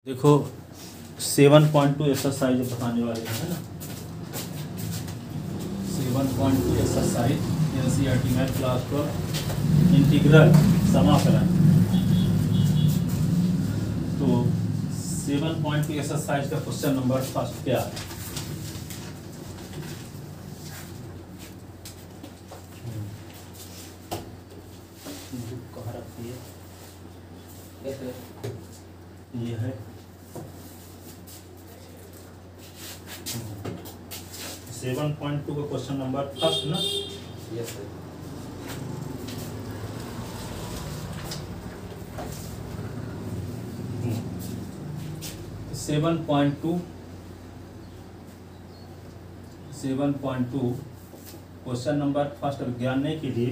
देखो 7.2 एक्सरसाइज बताने वाले हैं, है ना। 7.2 exercise NCERT math class 12 integral समाकलन। तो 7.2 एक्सरसाइज का क्वेश्चन नंबर फर्स्ट क्या है? कहाँ रखती है? ये है 7.2 का क्वेश्चन नंबर फर्स्ट ना। Yes sir. 7.2 question number first जानने के लिए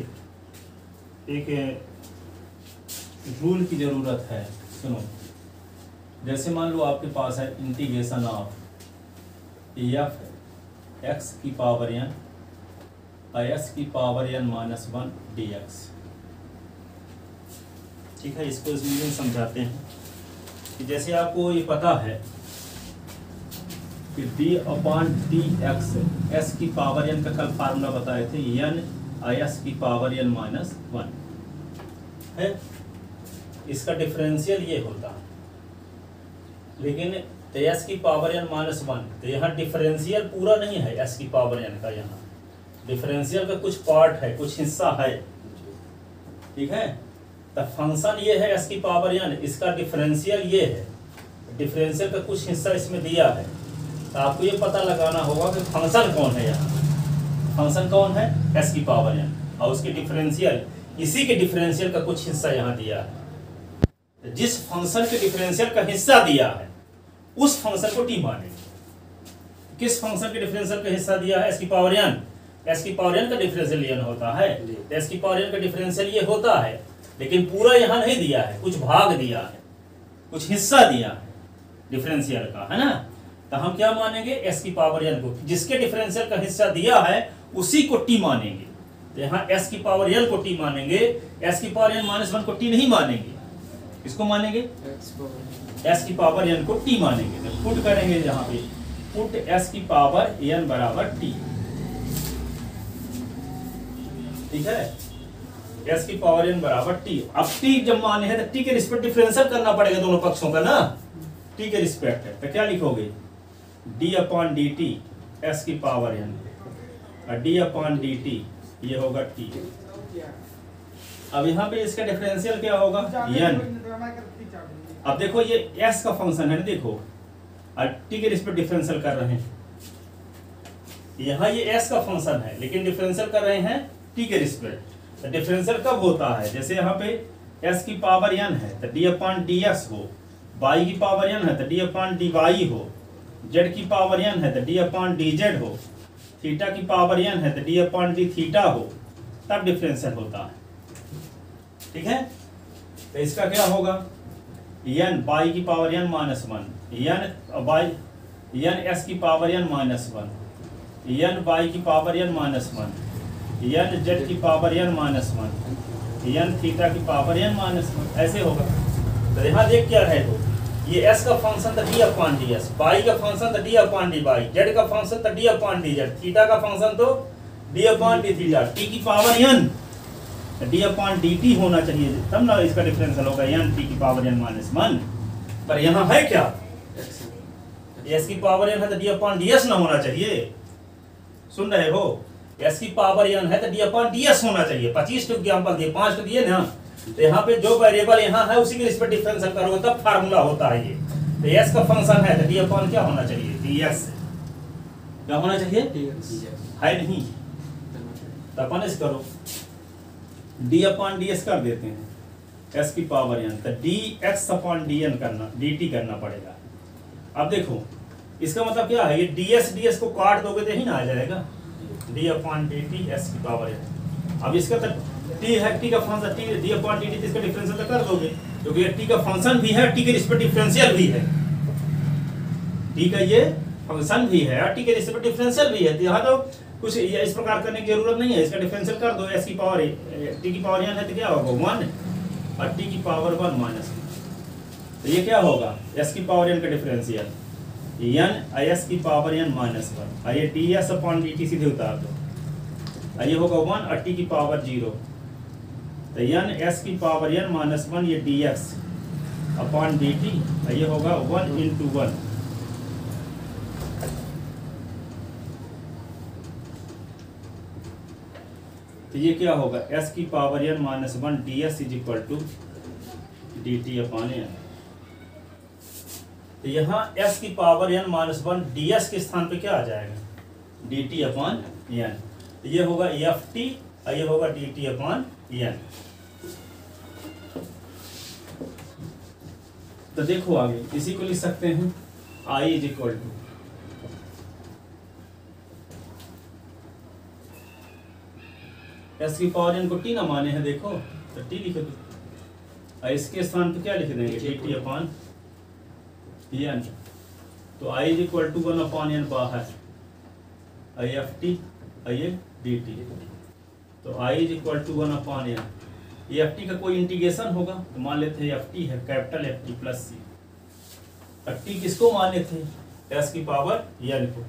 एक रूल की जरूरत है। सुनो, जैसे मान लो आपके पास है इंटीग्रेशन ऑफ एफ एक्स की पावर एन एस की पावर एन -1 dx। ठीक है, इसको इसमें समझाते हैं कि जैसे आपको ये पता है कि d/dx s की पावर n का कल फार्मूला बताए थे, n s की पावर n -1 है। इसका डिफरेंशियल ये होता है, लेकिन s की पावर n -1, तो यहाँ डिफरेंशियल पूरा नहीं है s की पावर n का। यहाँ डिफरेंशियल का कुछ पार्ट है, कुछ हिस्सा है। ठीक है, तो फंक्शन ये है s की पावर n, इसका डिफरेंशियल ये है। डिफरेंशियल का कुछ हिस्सा इसमें दिया है, तो आपको ये पता लगाना होगा कि फंक्शन कौन है। यहाँ फंक्शन कौन है? s की पावर n, और उसके डिफरेंशियल, इसी के डिफरेंशियल का कुछ हिस्सा यहाँ दिया है। तो जिस फंक्शन के डिफरेंशियल का हिस्सा दिया है उस फंक्शन को t मानेंगे। किस फंक्शन के डिफरेंशियल का हिस्सा दिया है? s की पावर n। s की पावर n का डिफरेंशियल n होता है, तो s की पावर n का डिफरेंशियल ये होता है, लेकिन पूरा यहाँ नहीं दिया है, कुछ भाग दिया है, कुछ हिस्सा दिया है डिफरेंशियल का, है ना। तो हम क्या मानेंगे? s की पावर n को, जिसके डिफरेंशियल का हिस्सा दिया है उसी को t मानेंगे। तो यहाँ s की पावर n को t मानेंगे, s की पावर n -1 को t नहीं मानेंगे। किसको मानेंगे? s की पावर n को t मानेंगे। तो पुट करेंगे यहाँ पे, पुट s की पावर n बराबर t। ठीक है, s की पावर n बराबर t। अब t जब माने हैं तो t के रिस्पेक्ट डिफरेंशियल करना पड़ेगा दोनों पक्षों का ना। t के रिस्पेक्ट है तो क्या लिखोगे? d/dt s की पावर n और d/dt ये होगा t। अब यहाँ पे इसका डिफरेंशियल क्या होगा? n। अब देखो ये s का फंक्शन है ना, देखो, और t के रिस्पेक्ट डिफरेंशियल कर रहे हैं। यहाँ ये s का फंक्शन है, लेकिन डिफरेंशियल कर रहे हैं t के रिस्पेक्ट। तो डिफरेंशियल कब होता है? जैसे यहाँ पे s की पावर n है तो d/dx हो, y की पावर n है तो d/dy हो, z की पावर n है तो d/dz हो, थीटा की पावर n है तो d/dθ हो, तब डिफरेंशियल होता है। ठीक है, तो इसका क्या होगा? n y की पावर n -1, n s की पावर n -1, n y की पावर n -1, n z की पावर n -1, n थीटा की पावर n -1, ऐसे होगा। तो यहाँ देख क्या है, तो ये s का फंक्शन था d/ds, y का फंक्शन था d/dy, z का फंक्शन था d/dz, थीटा का फंक्शन तो d/dθ, t की पावर n d/dt होना चाहिए, तब ना इसका डिफरेंशियल होगा n t की पावर n -1। पर यहाँ है क्या? s की पावर n है तो d/ds ना होना चाहिए। सुन रहे हो? s की पावर n है तो d/ds होना चाहिए। 25 एग्जांपल दिए, 5 तो दिए ना। तो यहाँ पे जो वेरिएबल यहाँ है उसी के रिस्पेक्ट डिफरेंशियल करोगे तब फार्मूला होता है ये। तो s का फंक्शन है तो d/ क्या होना चाहिए? dx। क्या होना चाहिए? है नहीं तो अपन इस करो, d/ds कर देते हैं, s की पावर n, तो dx/dn करना, dt करना पड़ेगा। अब देखो इसका मतलब क्या है? ये ds को काट दोगे तो ही ना आ जाएगा, d/dt s की पावर n। अब इसका तो t है, t का फंक्शन t, d/dt इसका डिफरेंशियल तो कर दोगे, क्योंकि ये t का फंक्शन भी है, t के रिस्पेक्ट डिफरेंशियल भी है, t का ये फंक्शन भी है और t के रिस्पेक्ट डिफरेंशियल भी है। यहाँ तो कुछ इस प्रकार करने की जरूरत नहीं है, इसका डिफरेंशियल कर दो। s की पावर t की पावर n है तो क्या होगा? 1, और t की पावर 1 -1। तो ये क्या होगा, एस की पावर एन का डिफरेंशियल एन एस की पावर एन माइनस वन, ये D S upon D T सीधे उतार दो, ये होगा वन और टी की पावर जीरो, तो एन एस की पावर एन माइनस वन, ये D X upon D T, ये होगा वन इंटू वन। तो ये क्या होगा, एस की power N minus one D S is equal to D T upon N. तो यहाँ एस की power N minus one D S के स्थान पे क्या आ जाएगा, डी टी अपॉन एन। तो ये होगा एफ टी, ये होगा डी टी अपॉन एन। तो देखो आगे इसी को लिख सकते हैं, आई इज इक्वल टू एस की पावर एन को टी ना माने हैं, देखो तो टी लिख दो, इसके स्थान पे क्या लिख देंगे, डी टी अपॉन एन। तो I is equal to one upon N बाहर, I F T I D T. तो I is equal to one upon N, ये एफ टी का कोई इंटीग्रेशन होगा तो मान लेते हैं एफ टी है, capital F T plus C. F T किसको माने थे, एस की पावर एन को,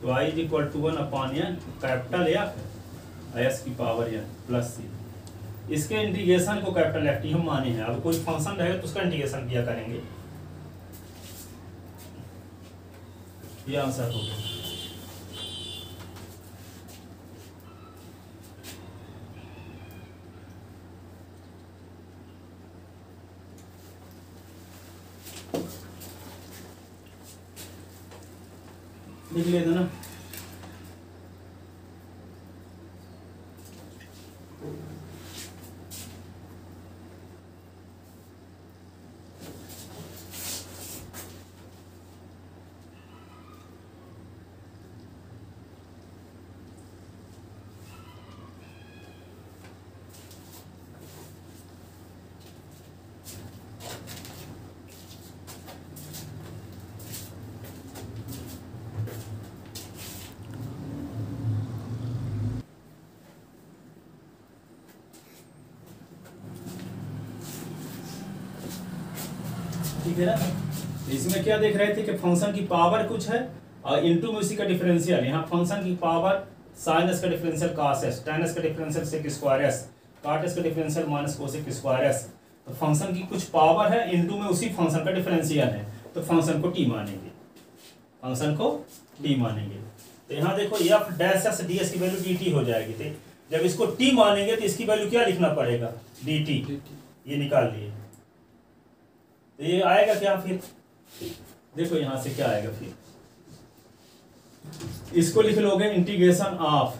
तो I is equal to one upon N capital F S की पावर एन प्लस सी। इसके इंटीग्रेशन को कैपिटल एफ टी हम माने हैं, अब कोई फंक्शन रहेगा तो उसका इंटीग्रेशन किया करेंगे। ये आंसर हो गया। लिख लेते ना, ठीक है ना। इसमें क्या देख रहे थे कि फंक्शन की पावर कुछ है और इनटू में उसी का डिफरेंशियल, यहाँ फंक्शन की पावर साइन एस का differential cos S, tan S का differential sec square S, cot S का differential minus cosec square S. तो फंक्शन की कुछ पावर है, इनटू में उसी फंक्शन का डिफरेंशियल है, तो फंक्शन को टी मानेंगे, फंक्शन को टी मानेंगे। तो यहाँ देखो F dash S D S की वैल्यू डी टी हो जाएगी। तो जब इसको टी मानेंगे तो इसकी वैल्यू क्या लिखना पड़ेगा, डी टी, ये निकाल लिए। तो ये आएगा क्या फिर, देखो यहां से क्या आएगा फिर, इसको लिख लोगे इंटीग्रेशन ऑफ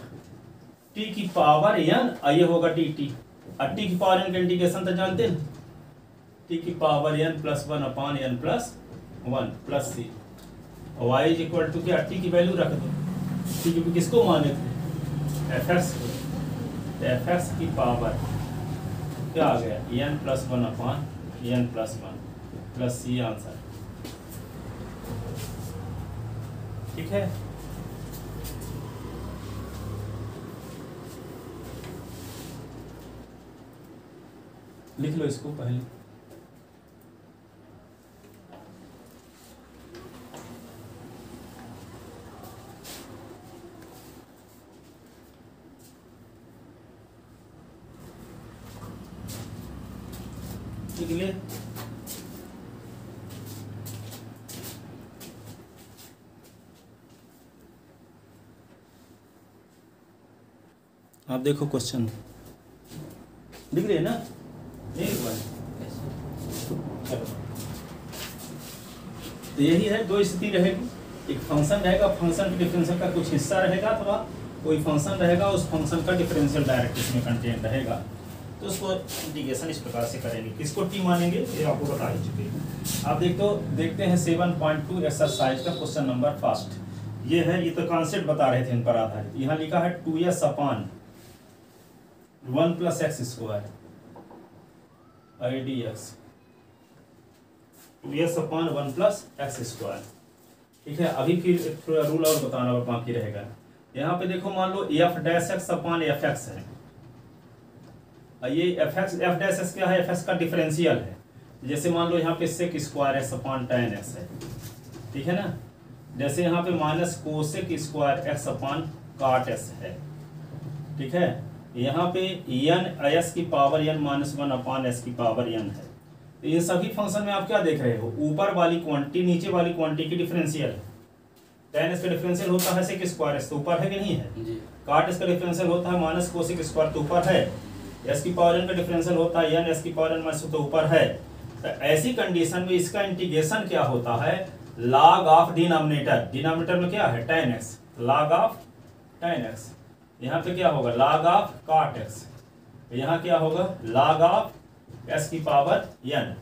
टी की पावर एन, ये होगा डी टी, और टी की पावर एन का इंटीग्रेशन तो जानते हैं, टी की power N plus one upon N plus one plus C, और वाई इज इक्वल टू क्या, टी की वैल्यू रख दो, टी की किसको माने थे, एफ एक्स को, एफ एक्स की पावर क्या आ गया, N plus one upon N plus one plus सी आंसर। ठीक है, लिख लो इसको पहले। लिख ले, आप देखो क्वेश्चन लिख रहे हैं ना, चलो। तो यही है, दो स्थिति रहेगी, एक फंक्शन रहेगा, फंक्शन के डिफरेंशियल का कुछ हिस्सा रहेगा, अथवा कोई फंक्शन रहेगा, उस फंक्शन का डिफरेंशियल डायरेक्ट इसमें कंटेंट रहेगा, तो उसको इंटीग्रेशन इस प्रकार से करेंगे। किसको टी मानेंगे ये आपको बता ही चुके हैं। आप देखते हैं 7.2 एक्सरसाइज का क्वेश्चन नंबर फर्स्ट। ये है, ये तो कॉन्सेप्ट बता रहे थे इन पर आधारित। यहाँ लिखा है 2s upon 1 plus X square I D x, 2s upon 1 plus X square. ठीक है, अभी फिर थोड़ा रूल और बताना बाकी रहेगा। यहाँ पे देखो, मान लो F dash X upon F X है, ये एफ डैश एक्स क्या है, एफ एक्स का डिफरेंशियल है, जैसे मान लो यहाँ पे sec square X upon tan x है, ठीक है ना। जैसे यहाँ पे minus cosec square X upon cot x है, ठीक है। यहाँ पे n s की power n minus 1 upon s की पावर n है। तो इन सभी फंक्शन में आप क्या देख रहे हो, ऊपर वाली क्वांटिटी नीचे वाली क्वांटिटी की डिफरेंशियल है। tan s का डिफरेंशियल होता है सेक स्क्वायर एक्स, तो ऊपर है कि नहीं है जी। काट s का डिफरेंशियल होता है माइनस कोसेक स्क्वायर, तो ऊपर है। s की पावर n का डिफरेंशियल होता है n s की पावर n माइनस, तो ऊपर है। तो ऐसी कंडीशन में इसका इंटीग्रेशन क्या होता है, log ऑफ डिनोमिनेटर, डिनोमिनेटर में क्या है tan x, log of tan x, यहाँ पे क्या होगा log ऑफ cot x, यहाँ क्या होगा log ऑफ s की power n,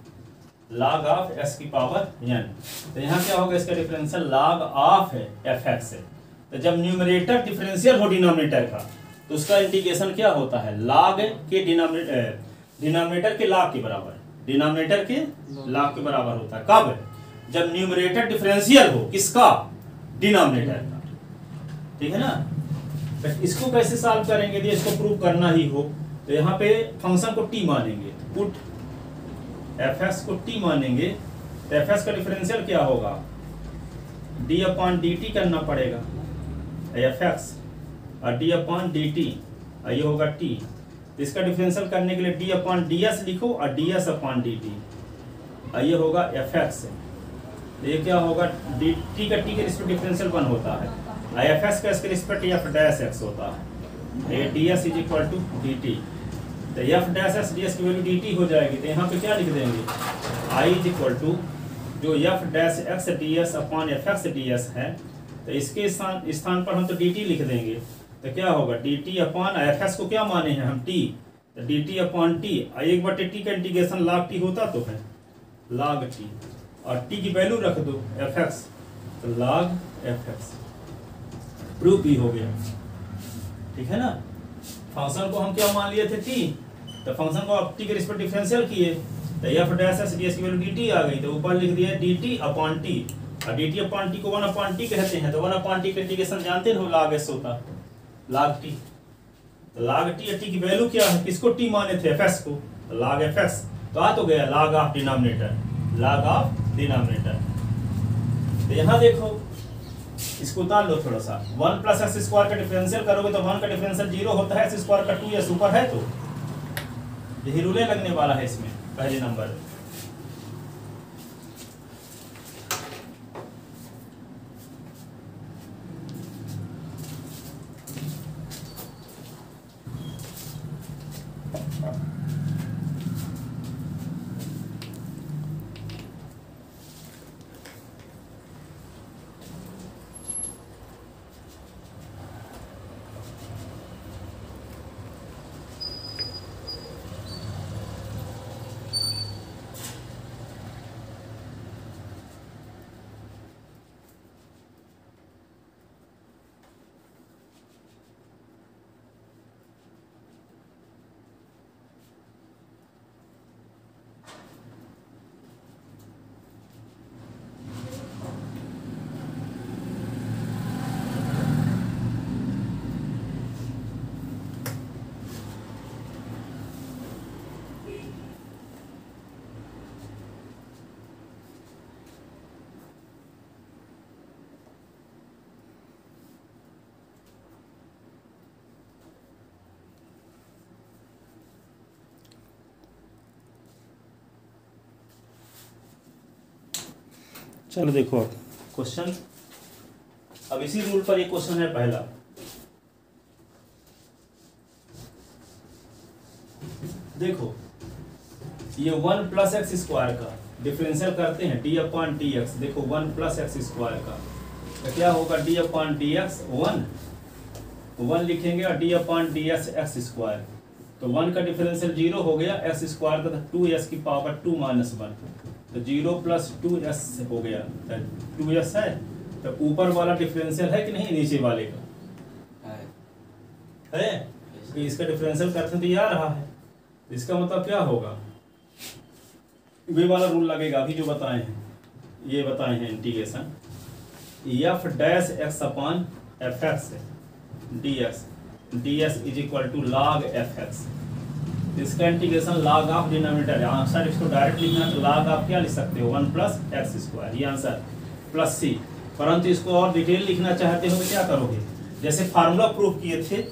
log of s की पावर n। तो यहाँ क्या होगा, इसका डिफरेंशियल log ऑफ है fx है। तो जब न्यूमरेटर डिफरेंशियल हो डिनोमिनेटर का, तो उसका इंटीग्रेशन क्या होता है, log के डिनोमिनेटर के log के बराबर, डिनोमिनेटर के log के बराबर होता है। कब, जब न्यूमरेटर डिफरेंशियल हो किसका, डिनोमिनेटर का, ठीक है ना। तो इसको कैसे सॉल्व करेंगे, यदि इसको प्रूव करना ही हो तो यहाँ पे फंक्शन को t मानेंगे, पुट fx को t मानेंगे, तो fx का डिफरेंशियल क्या होगा, d अपॉन dt करना पड़ेगा, fx और d अपॉन dt, ये होगा t। तो इसका डिफरेंशियल करने के लिए d अपॉन ds लिखो और ds अपॉन dt, ये होगा fx। ये क्या होगा, dt का t के रिस्पेक्ट डिफरेंशियल 1 होता है, fx का इसके रिस्पेक्ट f डैश x होता है, ये ds is equal to dt। तो f डैश x ds की वैल्यू dt हो जाएगी। तो यहाँ पे क्या लिख देंगे, i इज इक्वल टू जो f dash x ds upon fx ds है, तो इसके स्थान पर हम तो dt लिख देंगे। तो क्या होगा, dt अपॉन fx को क्या माने हैं हम t, तो dt अपॉन t, एक बटे t का इंटीग्रेशन log t होता तो है log t, और t की वैल्यू रख दो fx, तो log fx, प्रूफ भी हो गया, ठीक है ना। फंक्शन को हम क्या मान लिए थे t, तो फंक्शन को आप t के रिस्पेक्ट डिफरेंशियल किए, तो f डैश s ds की वैल्यू dt आ गई, तो ऊपर लिख दिया dt अपॉन t, और dt अपॉन t को 1 अपॉन t कहते हैं, तो 1 अपॉन t का इंटीग्रेशन जानते हो log s होता है, log t। तो log t, t की वैल्यू क्या है, किसको t माने थे, fx को, तो log fx, तो आ तो गया log of denominator, log of denominator. तो यहाँ देखो, इसको उतार लो थोड़ा सा, 1 प्लस एक्स स्क्वायर का डिफरेंशियल करोगे तो 1 का डिफरेंशियल 0 होता है, एक्स स्क्वायर का 2s ऊपर है, तो यही रूले लगने वाला है इसमें पहले नंबर। चलो देखो अब क्वेश्चन, अब इसी रूल पर एक क्वेश्चन है पहला। देखो ये 1 प्लस एक्स स्क्वायर का डिफरेंशियल करते हैं डी अपॉन डी एक्स। देखो 1 प्लस एक्स स्क्वायर का तो क्या होगा, डी अपॉन डी एक्स 1 लिखेंगे और D upon d x square. तो 1 का डिफरेंशियल 0 हो गया, एक्स स्क्वायर का 2s की पावर 2 माइनस 1, तो 0 प्लस 2s हो गया, तो 2s है। तो ऊपर वाला डिफरेंशियल है कि नहीं, नीचे वाले का है, तो इसका डिफरेंशियल करते तो ये आ रहा है। इसका मतलब क्या होगा, वे वाला रूल लगेगा अभी जो बताए हैं, ये बताए हैं integration F dash X upon F X D X is equal to log F X. इसका इंटीग्रेशन log ऑफ डिनोमिनेटर है। आंसर इसको डायरेक्ट लिखना है तो log ऑफ क्या लिख सकते हो 1 प्लस एक्स स्क्वायर, ये आंसर प्लस सी। परंतु इसको और डिटेल लिखना चाहते हो तो क्या करोगे, जैसे फार्मूला प्रूफ किए थे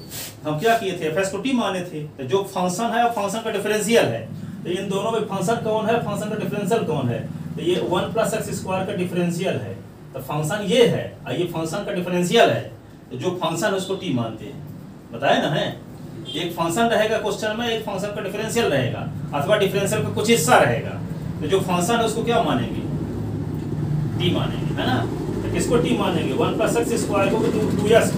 हम, क्या किए थे, एफ को टी माने थे, तो जो फंक्शन है फंक्शन का डिफरेंशियल है, तो इन दोनों में फंक्शन कौन है, फंक्शन का डिफरेंशियल कौन है, तो ये 1 प्लस एक्स स्क्वायर का डिफरेंशियल है, तो फंक्शन ये है और ये फंक्शन का डिफरेंशियल है, तो जो फंक्शन है उसको टी मानते हैं, बताया ना है। एक फंक्शन रहेगा क्वेश्चन में, एक फंक्शन का डिफरेंशियल रहेगा अथवा डिफरेंशियल का कुछ हिस्सा रहेगा, तो जो फंक्शन है उसको क्या मानेंगे, टी मानेंगे, है ना। तो किसको टी मानेंगे, 1 प्लस एक्स स्क्वायर को 2s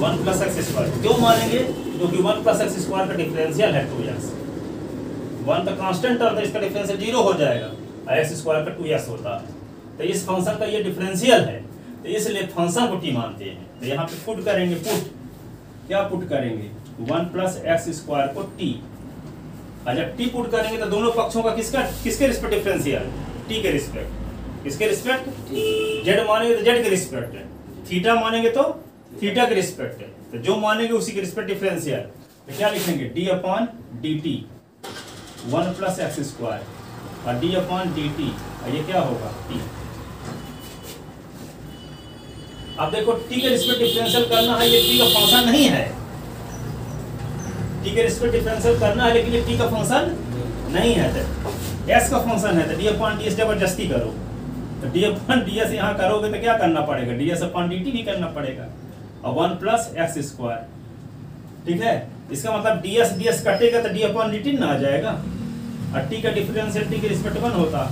1 प्लस एक्स स्क्वायर क्यों मानेंगे, क्योंकि 1 प्लस एक्स स्क्वायर का डिफरेंशियल है 2s, 1 का कांस्टेंट टर्म है, इसका डिफरेंशियल 0 हो जाएगा और एक्स स्क्वायर का 2s होता है, तो इस फंक्शन का ये डिफरेंशियल है, तो इसलिए फंक्शन को टी मानते हैं। तो यहाँ पे पुट करेंगे, पुट क्या पुट करेंगे, 1 प्लस एक्स स्क्वायर को टी, और जब टी पुट करेंगे तो दोनों पक्षों का किसके रिस्पेक्ट डिफरेंशियल, टी के रिस्पेक्ट, किसके रिस्पेक्ट, जेड मानेंगे तो जेड के रिस्पेक्ट है, थीटा मानेंगे तो थीटा के रिस्पेक्ट है, तो जो मानेंगे उसी के रिस्पेक्ट डिफरेंशियल, तो क्या लिखेंगे D upon D T 1 plus X square और डी अपॉन डी टी, और ये क्या होगा टी। अब देखो टी के रिस्पेक्ट डिफरेंशियल करना है, ये टी का फंक्शन नहीं है, टी के रिस्पेक्ट डिफरेंशियल करना है लेकिन ये टी का फंक्शन नहीं है, तो एस का फंक्शन है, तो डी अपॉन डी एस जबरदस्ती करो, तो डी अपॉन डी एस यहाँ करोगे तो क्या करना पड़ेगा, D S upon D T भी करना पड़ेगा, और 1 प्लस एक्स स्क्वायर, ठीक है। इसका मतलब डी एस कटेगा तो डी अपॉन डी टी ना आ जाएगा, और टी का डिफरेंशियल टी के रिस्पेक्ट 1 होता,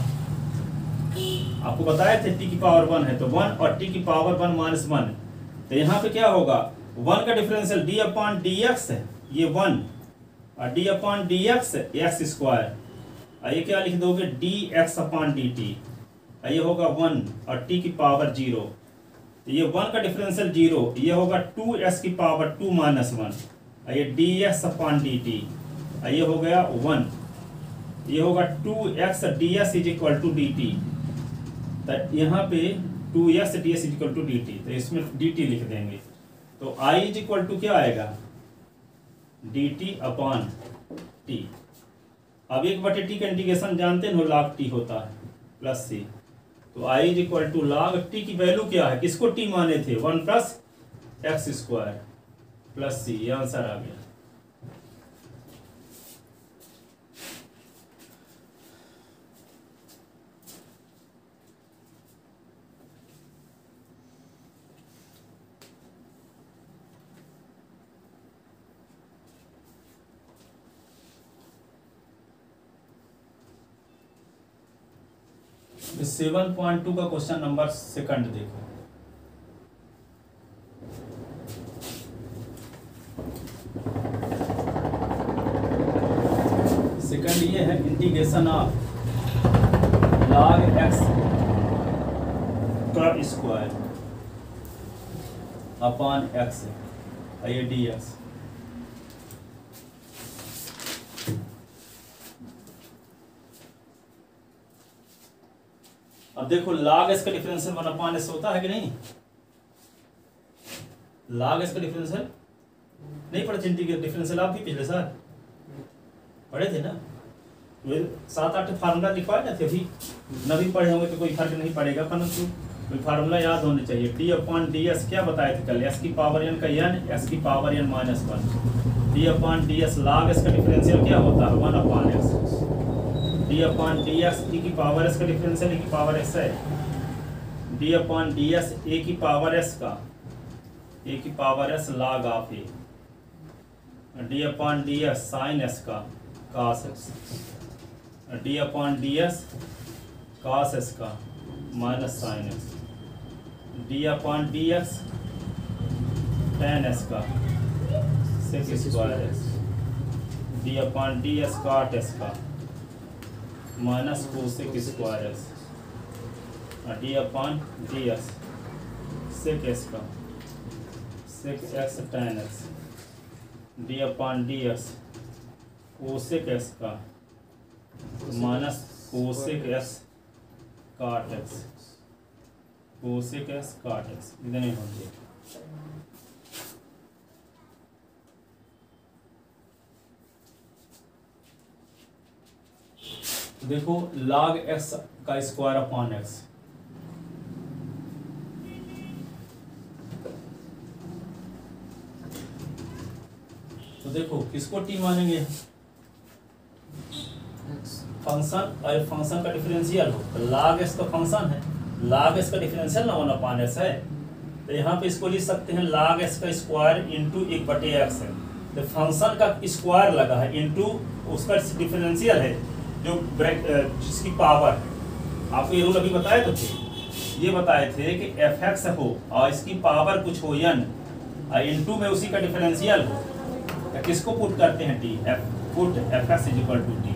आपको बताए थे टी की पावर 1 है तो 1 और टी की पावर 1 माइनस 1, तो यहाँ पे क्या होगा 1 का differential D upon d x है, ये 1 और D upon d x x square, और ये क्या लिख दोगे D X upon D T, ये होगा 1 और टी की पावर 0, तो ये 1 का डिफरेंशियल 0, ये होगा 2s की पावर 2 माइनस 1, ये D X upon D T, ये हो गया 1, ये होगा 2x ds is equal to D T, तो यहाँ पे 2x ds is equal to D T, तो इसमें dt लिख देंगे, तो I इज इक्वल टू क्या आएगा dt अपॉन t। अब 1/t का इंटीग्रेशन जानते हैं log t होता है प्लस c, तो I is equal to log t की वैल्यू क्या है, किसको t माने थे 1 plus X square plus c, ये आंसर आ गया। इस 7.2 का क्वेश्चन नंबर सेकंड देखो, सेकंड ये है इंटीग्रेशन ऑफ log x का स्क्वायर अपॉन x, ये dx, अब देखो log s का डिफरेंशियल 1 अपॉन s होता है कि नहीं, log s का डिफरेंशियल नहीं पढ़े चिंटी के डिफरेंशियल आप भी पिछले साल पढ़े थे ना, 7-8 फार्मूला लिखवाए ना थे, अभी न भी पढ़े होंगे तो कोई फर्क नहीं पड़ेगा, परंतु कोई फार्मूला याद होने चाहिए। डी अपॉन डी एस क्या बताए थे कल, एस की पावर एन का एन, एस की power N minus 1, D upon D S log S का डिफरेंशियल क्या होता है 1 upon X, D upon D S E की पावर एस का डिफरेंशियल ए की पावर एक्स है, D upon D S A की पावर एस का ए की power S log of A, D upon D S sine S का cos X, D upon D s cos s का minus sine x, D upon d x tan s का sec square x, D upon D s cot s का minus cosec square x, D upon D s sec s का sec x tan x, D upon d x cosec x का minus cosec x cot x, cosec x cot x, इतने होंगे। देखो log x का square upon x, तो देखो किसको t मानेंगे? फंक्शन, और फंक्शन का डिफरेंशियल हो तो log x का फंक्शन है, log x का डिफरेंशियल ना 1/s है, तो यहाँ पे इसको लिख सकते हैं log x का स्क्वायर इंटू 1/x है, तो फंक्शन का स्क्वायर लगा है इंटू उसका डिफरेंशियल है जो जिसकी पावर है। आपको ये रूल अभी बताए तो थे, ये बताए थे कि fx हो और इसकी पावर कुछ हो n और इंटू में उसी का डिफरेंशियल हो, तो किसको पुट करते हैं t, put fx equal to t,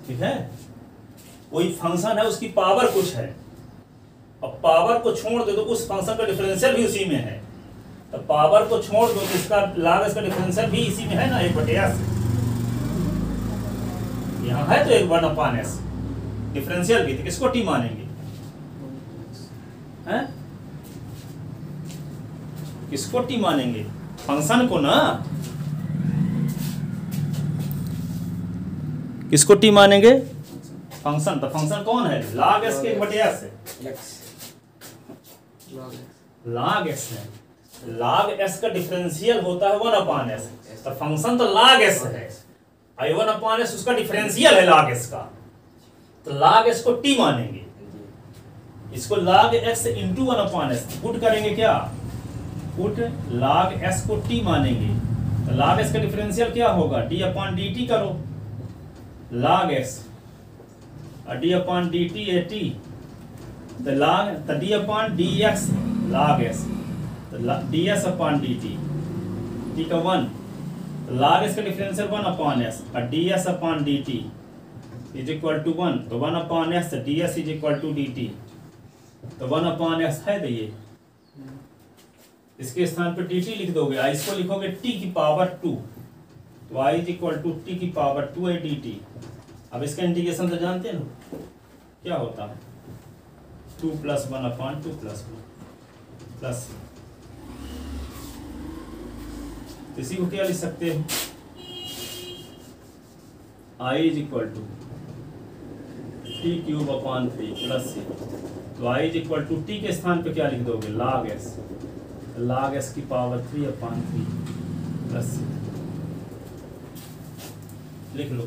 ठीक है। कोई फंक्शन है उसकी पावर कुछ है, अब पावर को छोड़ दो तो उस फंक्शन का डिफरेंशियल भी उसी में है, तो पावर को छोड़ दो तो इसका log इसका डिफरेंशियल भी इसी में है ना 1/s, यहाँ है तो 1/s डिफरेंशियल भी, तो किसको t मानेंगे? हैं? किसको t मानेंगे? फंक्शन को ना, किसको t मानेंगे? फंक्शन, तो फंक्शन कौन है? log s के 1/s है, log s है, log s का डिफरेंशियल होता है 1/s, तो फंक्शन तो log s है, 1/s उसका डिफरेंशियल है log s का, तो log s को t मानेंगे, इसको log x into 1/s put करेंगे, क्या पुट log s को t मानेंगे, तो log s का डिफरेंशियल क्या होगा? d/dt करो, log s और d/dt है t, तो log तो d/dx log s, तो ds/dt t का 1, log s का डिफरेंशियल 1/s और ds/dt इज इक्वल टू 1, तो 1/s ds is equal to dt, तो 1/s है, तो ये इसके स्थान पर dt लिख दोगे, इसको लिखोगे t की पावर 2, तो i is equal to t की पावर 2 है dt। अब इसका इंटीग्रेशन तो जानते हैं ना क्या होता है, 2 + 1/2 + 1 प्लस, इसी को क्या लिख सकते हैं? i is equal to t³ plus c, तो i is equal to t के स्थान पे क्या लिख दोगे? log s, log s की पावर 3/3 प्लस c, लिख लो।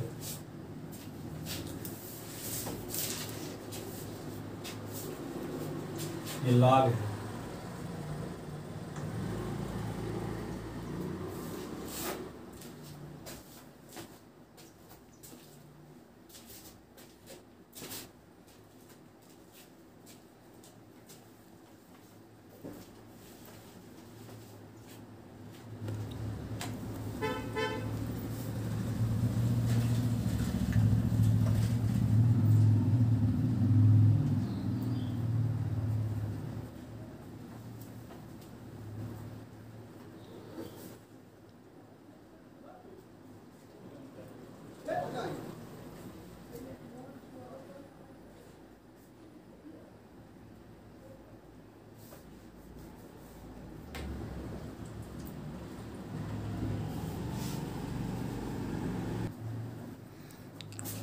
ये log है,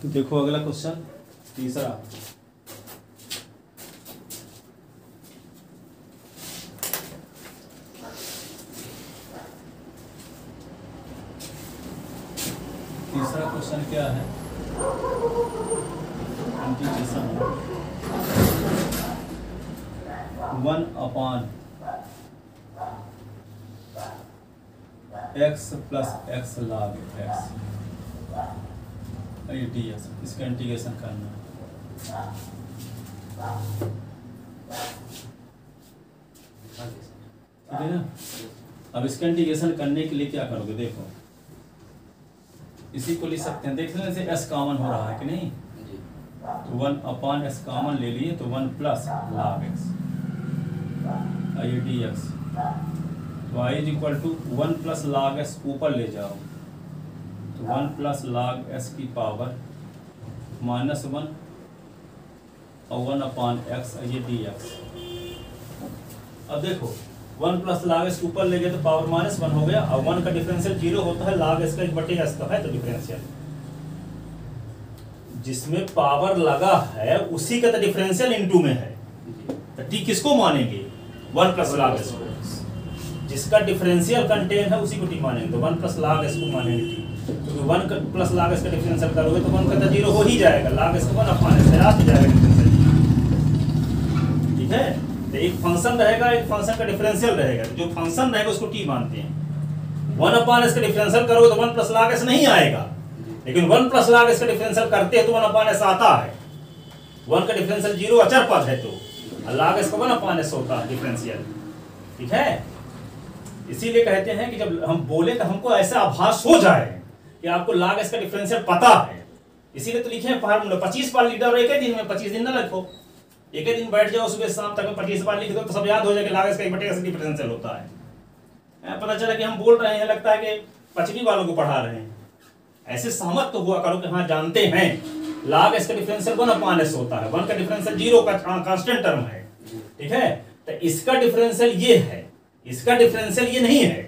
तो देखो अगला क्वेश्चन तीसरा, तीसरा क्वेश्चन क्या है? Integration 1/x + x log x ds, इसका इंटीग्रेशन करना है, ठीक है ना। अब इसका इंटीग्रेशन करने के लिए क्या करोगे? देखो इसी को लिख सकते हैं, देख लेने से s कॉमन हो रहा है कि नहीं, तो 1/s कॉमन ले लिए, तो 1 + log x dx, तो i is equal to 1 + log s ऊपर ले जाओ, तो 1 + log s की पावर -1 और 1/x ये dx। अब देखो 1 + log s ऊपर ले गए तो पावर -1 हो गया, और 1 का डिफरेंशियल 0 होता है, log s का 1/s का है तो डिफरेंशियल, जिसमें पावर लगा है उसी का तो डिफरेंशियल इनटू में है, तो टी किसको मानेंगे? 1 प्लस log s को। जिसका डिफरेंशियल कंटेन है उसी को टी मानेंगे, तो 1 प्लस log s को मानेंगे टी, क्योंकि 1 प्लस log s का डिफरेंशियल करोगे तो 1 का तो 0 हो ही जाएगा, log s को 1 अपॉन s आ जाएगा डिफरेंशियल। ठीक है, तो एक फंक्शन रहेगा, एक फंक्शन का डिफरेंशियल रहेगा, जो फंक्शन रहेगा उसको टी मानते हैं। 1 अपॉन s का डिफरेंशियल करोगे तो 1 प्लस log s नहीं आएगा, लेकिन 1 प्लस log s का डिफरेंशियल करते हैं तो 1 अपॉन s आता है। 1 का डिफरेंशियल 0 अचर पद है तो log s का 1 अपॉन s होता है डिफरेंशियल। ठीक है, इसीलिए कहते हैं कि जब हम बोले तो हमको ऐसा आभास हो जाए कि आपको log s का डिफरेंशियल पता है, इसीलिए तो लिखे हैं फार्मूला 25 बार लिख दो, एक ही दिन में 25 दिन ना लिखो, एक ही दिन बैठ जाओ सुबह शाम तक 25 बार लिख दो तो सब याद हो जाएगा log s का 1/s डिफरेंशियल होता है। पता चला कि हम बोल रहे हैं, लगता है कि पचवी वालों को पढ़ा रहे हैं। ऐसे सहमत तो हुआ करो कि हाँ जानते हैं log s का डिफरेंशियल 1 अपॉन s होता है, 1 का डिफरेंशियल 0 का कांस्टेंट टर्म है। ठीक है, तो इसका डिफरेंशियल ये है, इसका डिफरेंशियल ये नहीं है,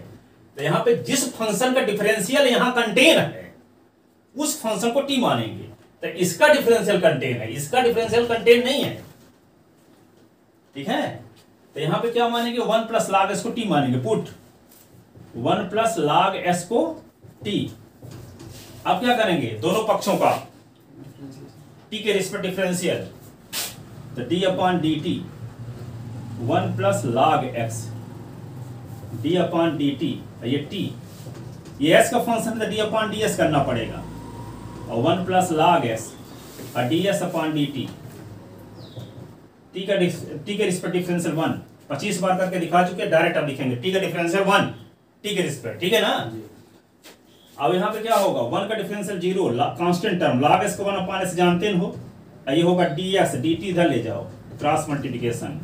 तो यहाँ पे जिस फंक्शन का डिफरेंशियल यहाँ कंटेन है उस फंक्शन को टी मानेंगे, तो इसका डिफरेंशियल कंटेन है, इसका डिफरेंशियल कंटेन नहीं है। ठीक है, तो यहाँ पे क्या मानेंगे? 1 प्लस log s को टी मानेंगे, पुट 1 प्लस log s को टी। अब क्या करेंगे? दोनों पक्षों का टी के रिस्पेक्ट डिफरेंशियल, तो D upon D T 1 plus log x D upon D T, ये टी, ये s का फंक्शन है तो डी अपॉन डी एस करना पड़ेगा, और 1 प्लस log s और D S upon D T, T के रिस्पेक्ट डिफरेंशियल 1 25 बार करके दिखा चुके, डायरेक्ट अब लिखेंगे टी का डिफरेंशियल 1 टी के रिस्पेक्ट। ठीक है ना, अब यहाँ पे क्या होगा? 1 का differential 0 constant term log s को 1 अपॉन s जानते हो, ये होगा dx dt, इधर ले जाओ क्रॉस मल्टीप्लिकेशन,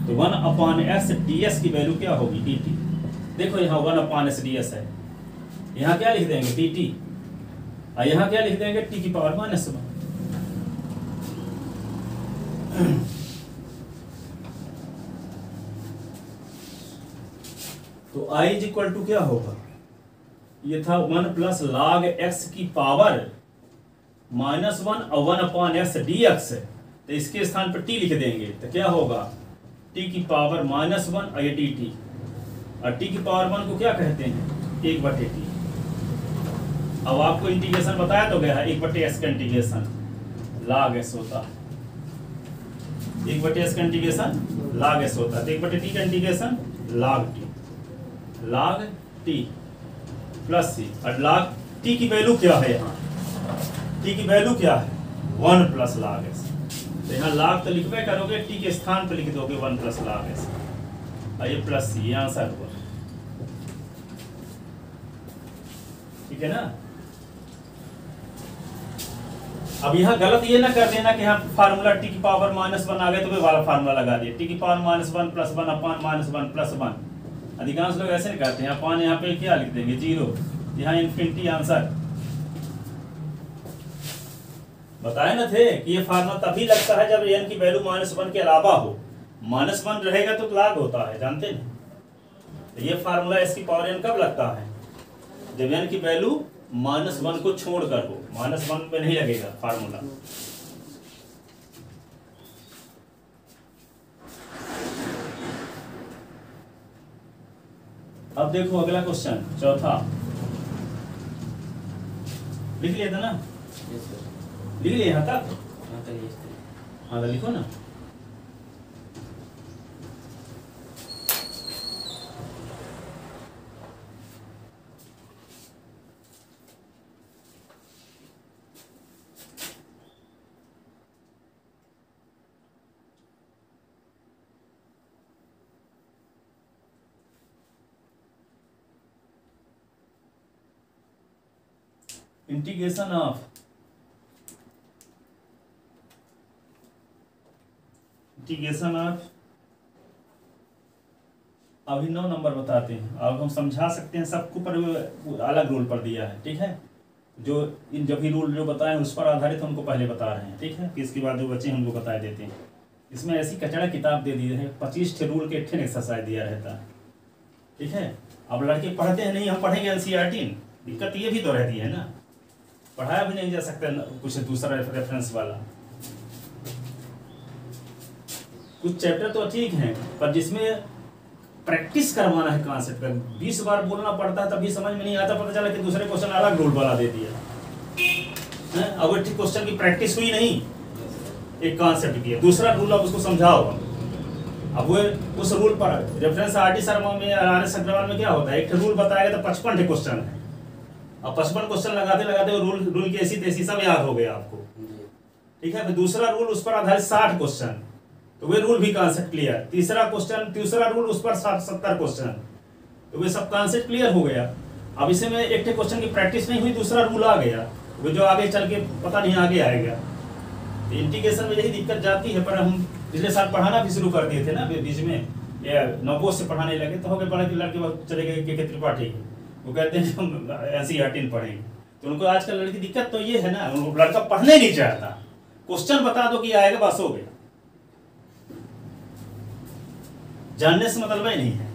तो 1 अपॉन s ds की वैल्यू क्या होगी? dt। देखो यहाँ 1 अपॉन s ds है, यहाँ क्या लिख देंगे? dt, और यहाँ क्या लिख देंगे? t की पावर -1। तो i इज इक्वल टू क्या होगा? ये था 1 प्लस log x की पावर -1 और 1 अपॉन s dx, तो इसके स्थान पर t लिख देंगे, तो क्या होगा? t की पावर -1 और ये dt, और t की पावर 1 को क्या कहते हैं? 1/t। अब आपको इंटीग्रेशन बताया तो गया है, 1/s का इंटीग्रेशन log s होता है, 1/s का इंटीग्रेशन log s होता है, तो 1/t का integration log t plus C, और log t की वैल्यू क्या है? यहाँ t की वैल्यू क्या है? 1 प्लस log s, तो यहाँ log तो लिखवे करोगे, t के स्थान पर लिख दोगे 1 प्लस log s, और ये प्लस सी, ये आंसर हुआ। ठीक है ना, अब यहाँ गलत ये ना कर देना कि यहाँ फार्मूला टी की पावर -1 आ गए तो वे वाला फार्मूला लगा दिए, टी की पावर -1 प्लस 1 अपॉन -1 प्लस 1। अधिकांश लोग ऐसे नहीं करते हैं, अपॉन यहाँ पे क्या लिख देंगे? 0, यहाँ इन्फिनिटी आंसर। बताए ना थे कि ये फार्मूला तभी लगता है जब n की वैल्यू -1 के अलावा हो, -1 रहेगा तो log होता है, जानते हैं। तो ये फार्मूला s की पावर n कब लगता है? जब n की वैल्यू -1 को छोड़कर हो, -1 पे नहीं लगेगा फार्मूला। अब देखो अगला क्वेश्चन, चौथा, लिख लिया था ना? लिख लिया यहाँ तक? हाँ तो लिखो ना। इंटीग्रेशन ऑफ अभिनव नंबर बताते हैं। अब हम समझा सकते हैं सबको, पर अलग रूल पर दिया है। ठीक है, जो इन जब भी रूल जो बताए उस पर आधारित हमको पहले बता रहे हैं। ठीक है, कि इसके बाद जो बच्चे हमको बता देते हैं। इसमें ऐसी कचड़ा किताब दे दी है, 25 रूल के 18 एक्सरसाइज दिया रहता है। ठीक है, अब लड़के पढ़ते हैं नहीं, हम पढ़ेंगे NCERT, दिक्कत ये भी तो रहती है ना। पढ़ाया भी नहीं जा सकता कुछ दूसरा रेफरेंस वाला। कुछ चैप्टर तो ठीक है, पर जिसमें प्रैक्टिस करवाना है कॉन्सेप्ट का, 20 बार बोलना पड़ता है तभी समझ में नहीं आता, पता चला कि दूसरे क्वेश्चन अलग रूल बना दे दिया। अब एक क्वेश्चन की प्रैक्टिस हुई नहीं, एक कॉन्सेप्ट की, दूसरा रूल आप उसको समझाओ। अब वो उस रूल पर रेफरेंस आरडी शर्मा में, RS अग्रवाल में क्या होता है, एक रूल बताएगा तो 55 क्वेश्चन है। अब 55 क्वेश्चन लगाते लगाते रूल की ऐसी तैसी सब याद हो गया आपको, ठीक है। फिर दूसरा रूल उस पर आधारित 60 क्वेश्चन, तो वे रूल भी कॉन्सेप्ट क्लियर। तीसरा रूल उस पर 70 क्वेश्चन, तो वे सब कॉन्सेप्ट क्लियर हो गया। अब इसे में एक क्वेश्चन की प्रैक्टिस नहीं हुई, दूसरा रूल आ गया, वो जो आगे चल के पता नहीं आगे आएगा। तो इंटीग्रेशन में यही दिक्कत जाती है। पर हम पिछले साल पढ़ाना भी शुरू कर दिए थे ना बीच में, या नवों से पढ़ाने लगे तो हो गए बड़ा कि लड़के चले गए के त्रिपाठी, वो कहते हैं हम NCERT पढ़ेंगे। तो उनको आजकल लड़की दिक्कत तो ये है ना, उनको लड़का पढ़ने नहीं चाहता, क्वेश्चन बता दो कि आएगा बस हो गया, जानने से मतलब ही नहीं है।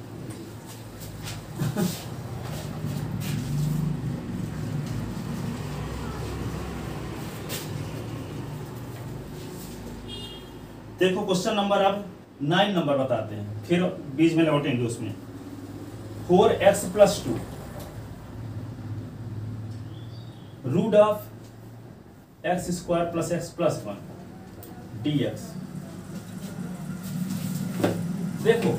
देखो क्वेश्चन नंबर अब 9 नंबर बताते हैं, फिर बीच में लौटेंगे उसमें। 4x + 2 root of x² + x + 1 dx। देखो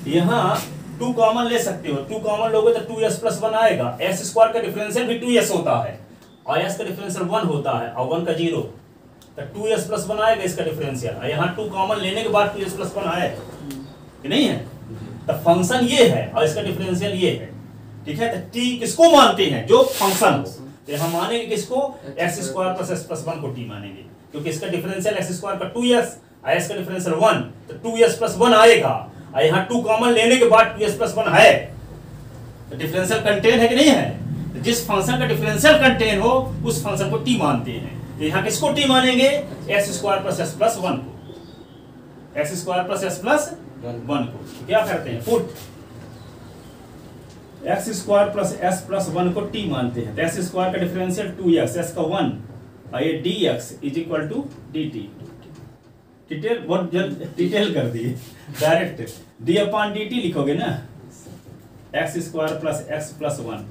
यहाँ 2 कॉमन ले सकते हो, 2 कॉमन लोगे तो 2s + 1 आएगा। x² का डिफरेंशियल भी 2s होता है और s का डिफरेंशियल 1 होता है और 1 का 0, तो 2s + 1 आएगा इसका डिफरेंशियल। यहाँ 2 कॉमन लेने के बाद 2s + 1 आए कि नहीं है, तो फंक्शन ये है और इसका डिफरेंशियल ये है, ठीक है। तो t किसको मानते हैं, जो फंक्शन हो, तो हम मानेंगे किसको, x² + x + 1 को t मानेंगे, क्योंकि इसका डिफरेंशियल x² का 2s, s का डिफरेंशियल 1, तो 2s + 1 आएगा। और यहाँ 2 कॉमन लेने के बाद 2s + 1 है, तो डिफरेंशियल कंटेन है कि नहीं है। तो जिस फंक्शन का डिफरेंशियल कंटेन हो उस फंक्शन को t मानते हैं। तो यहाँ किसको t मानेंगे, x² + x + 1 को, x² + x + 1 को। तो क्या करते हैं, पुट x² + x + 1 को t मानते हैं। तो x² का डिफरेंशियल 2x, s का 1, और ये dx = dt। डिटेल बहुत डिटेल कर दिए, डायरेक्ट d/dt लिखोगे ना, x² + x + 1।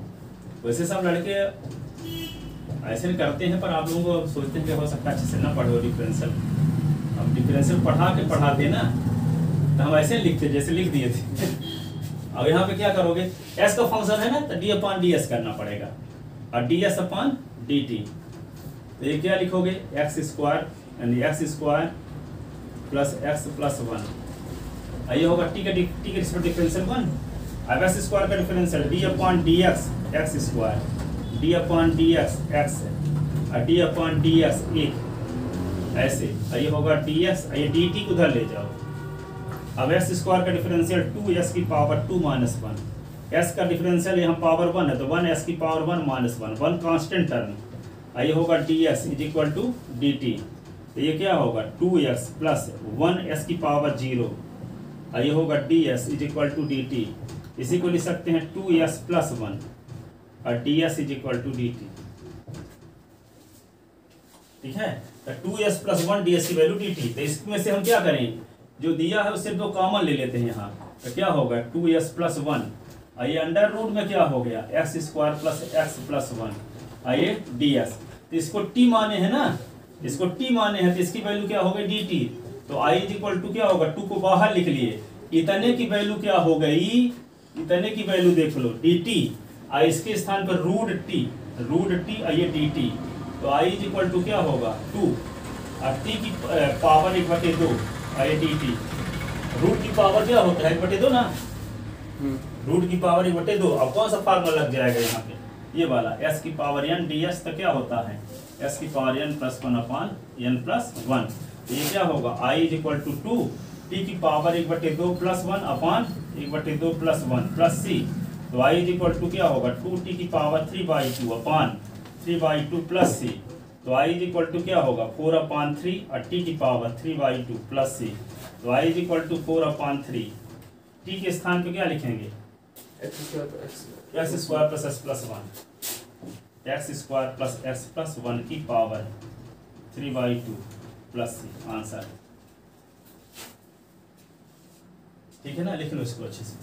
वैसे सब लड़के ऐसे करते हैं, पर आप लोगों को सोचते हैं कि हो सकता है अच्छे से ना पढ़ो डिफरेंशियल। अब डिफरेंशियल पढ़ाते ना, तो हम ऐसे लिखते जैसे लिख दिए थे। अब यहाँ पे क्या करोगे, s का फंक्शन है ना, तो d/ds करना पड़ेगा और ds/dt। तो ये क्या लिखोगे, x² यानी x² + x + 1, ये होगा t के रिस्पेक्ट डिफरेंशियल 1। अब x² का differential d/dx x², d/dx x और d/dx 1, ऐसे। ये होगा dx, ये dt को उधर ले जाओ। अब x² का डिफरेंशियल 2s की पावर 2 - 1, s का डिफरेंशियल यहाँ पावर 1 है, तो 1s की पावर 1 - 1, 1 कांस्टेंट टर्म। ये होगा ds = dt। तो ये क्या होगा, 2x + 1s की पावर 0, ये होगा ds = dt। इसी को लिख सकते हैं 2s + 1 और ds = dt, ठीक है। तो 2s + 1 ds की वैल्यू dt। तो इसमें से हम क्या करें, जो दिया है उससे 2 कॉमन ले लेते हैं यहाँ, तो क्या होगा 2s + 1, और ये अंडर रूट में क्या हो गया, x² + x + 1, ये ds। तो इसको t माने हैं ना, इसको t माने हैं, तो इसकी वैल्यू क्या हो गई, dt। तो i = क्या होगा, 2 को बाहर लिख लिए, इतने की वैल्यू क्या हो गई, इतने की वैल्यू देख लो dt, और इसके स्थान पर √t और ये dt। तो i = क्या होगा 2 और t की पावर 1/2 और ये dt। रूट की पावर क्या होता है 1/2 ना, रूट की पावर 1/2। अब कौन सा फार्मूला लग जाएगा यहाँ पे, ये वाला s की पावर n ds। तो क्या होता है, s की पावर n + 1/n + 1। तो ये क्या होगा, i = 2 t की पावर 1/2 + 1/1/2 + 1 + c। तो i = क्या होगा 2t की पावर 3/2 + c। तो i = क्या होगा 4/3 और t की पावर 3/2 + c। तो i = 4/3, t के स्थान पे क्या लिखेंगे, x² + x + 1। X square plus x plus 1 की पावर 3/2 प्लस सी आंसर। ठीक है ना, लिख लो इसको अच्छे से।